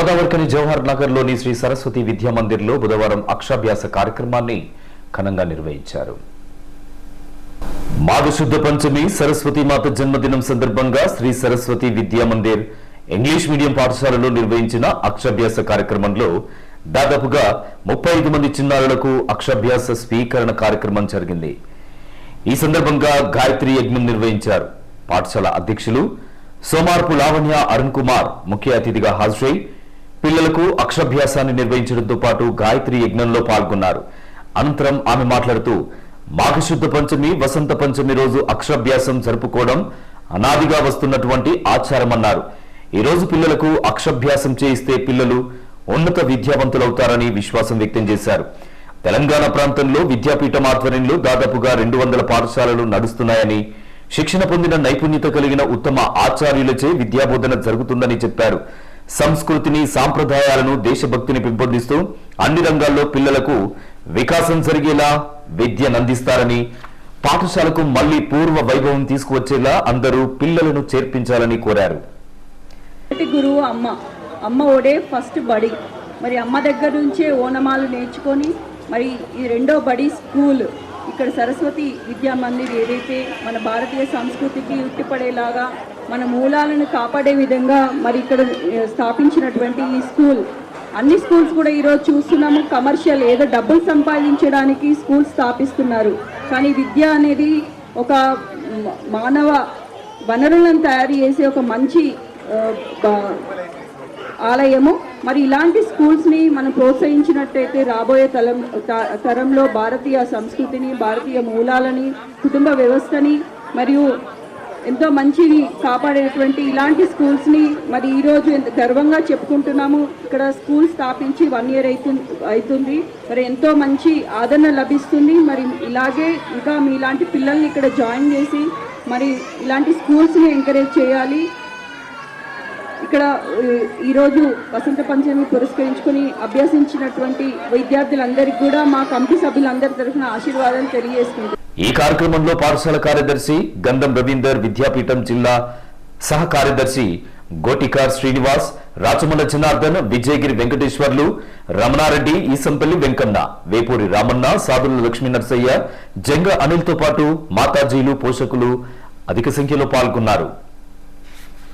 గోదావరికని జవహర్ నగర్లోని శ్రీ సరస్వతి విద్యా మందిర్లో బుధవారం అక్షరాభ్యాస కార్యక్రమాన్ని ఘనంగా నిర్వహించారు. మాఘశుద్ధ పంచమి సరస్వతి మాత జన్మదినం సందర్భంగా శ్రీ సరస్వతి విద్యా మందిర్ ఇంగ్లీష్ మీడియం పాఠశాలలో నిర్వహించిన అక్షరాభ్యాస కార్యక్రమంలో దాదాపుగా 35 మంది చిన్నారులకు అక్షరాభ్యాస స్వీకరణ కార్యక్రమం జరిగింది. ఈ సందర్భంగా గాయత్రి యజ్ఞం నిర్వహించారు. పాఠశాల అధ్యక్షులు సోమార్పు లావణ్య అరుణ్ కుమార్ ముఖ్య అతిథిగా హాజరై పిల్లలకు అక్షరాభ్యాసాన్ని నిర్వహించడంతో పాటు గాయత్రి యజ్ఞంలో పాల్గొన్నారు. అనంతరం ఆమె మాట్లాడుతూ మాఘశుద్ధ పంచమి వసంత పంచమి రోజు అక్షరాభ్యాసం జరుపుకోవడం అనాదిగా వస్తున్నటువంటి ఆచారమన్నారు. ఈ రోజు పిల్లలకు అక్షరాభ్యాసం చేయిస్తే పిల్లలు ఉన్నత విద్యావంతులవుతారని విశ్వాసం వ్యక్తం చేశారు. తెలంగాణ ప్రాంతంలో విద్యాపీఠం ఆధ్వర్యంలో దాదాపుగా 200 పాఠశాలలు నడుస్తున్నాయని, శిక్షణ పొందిన నైపుణ్యత కలిగిన ఉత్తమ ఆచార్యులచే విద్యాబోధన జరుగుతుందని చెప్పారు. సంస్కృతిని, సాంప్రదాయాలను, దేశభక్తిని పెంపొందిస్తూ అన్ని రంగాల్లో పిల్లలకు వికాసం జరిగేలా విద్యనందిస్తారని, పాఠశాలకు మళ్లీ పూర్వ వైభవం తీసుకువచ్చేలా అందరూ పిల్లలను చేర్పించాలని కోరారు. గురువు అమ్మ ఒడే ఫస్ట్ బడి. మరి అమ్మ దగ్గర నుంచే ఓనమాలు నేర్చుకొని మరి ఈ రెండో బడి స్కూల్ ఇక్కడ సరస్వతి విద్యా మందిర్ ఏదైతే మన భారతీయ సంస్కృతికి ఉట్టిపడేలాగా మన మూలాలను కాపాడే విధంగా మరి ఇక్కడ స్థాపించినటువంటి ఈ స్కూల్, అన్ని స్కూల్స్ కూడా ఈరోజు చూస్తున్నాము కమర్షియల్ ఏదో డబ్బులు సంపాదించడానికి స్కూల్స్ స్థాపిస్తున్నారు. కానీ విద్య అనేది ఒక మానవ వనరులను తయారు చేసే ఒక మంచి ఆలయము. మరి ఇలాంటి స్కూల్స్ని మనం ప్రోత్సహించినట్టయితే రాబోయే తరంలో భారతీయ సంస్కృతిని, భారతీయ మూలాలని, కుటుంబ వ్యవస్థని మరియు ఎంతో మంచిని కాపాడేటువంటి ఇలాంటి స్కూల్స్ని మరి ఈరోజు గర్వంగా చెప్పుకుంటున్నాము. ఇక్కడ స్కూల్ స్థాపించి 1 year అవుతుంది. మరి ఎంతో మంచి ఆదరణ లభిస్తుంది. మరి ఇలాగే ఇంకా మీలాంటి పిల్లల్ని ఇక్కడ జాయిన్ చేసి మరి ఇలాంటి స్కూల్స్ని ఎంకరేజ్ చేయాలి. ఇక్కడ ఈరోజు వసంత పంచమి పురస్కరించుకొని అభ్యసించినటువంటి విద్యార్థులందరికీ కూడా మా కమిటీ సభ్యులందరి తరఫున ఆశీర్వాదాలు తెలియజేసుకుంటున్నాం. ఈ కార్యక్రమంలో పాఠశాల కార్యదర్శి గంధం రవీందర్, విద్యాపీఠం జిల్లా సహ కార్యదర్శి గోటికార్ శ్రీనివాస్, రాచమల్ల జనార్దన్, విజయగిరి వెంకటేశ్వర్లు, రమణారెడ్డి, ఈసంపల్లి వెంకన్న, వేపూరి రామన్న, సాదుల లక్ష్మీ నర్సయ్య, జంగ అనిల్తో పాటు మాతాజీలు, పోషకులు అధిక సంఖ్యలో పాల్గొన్నారు.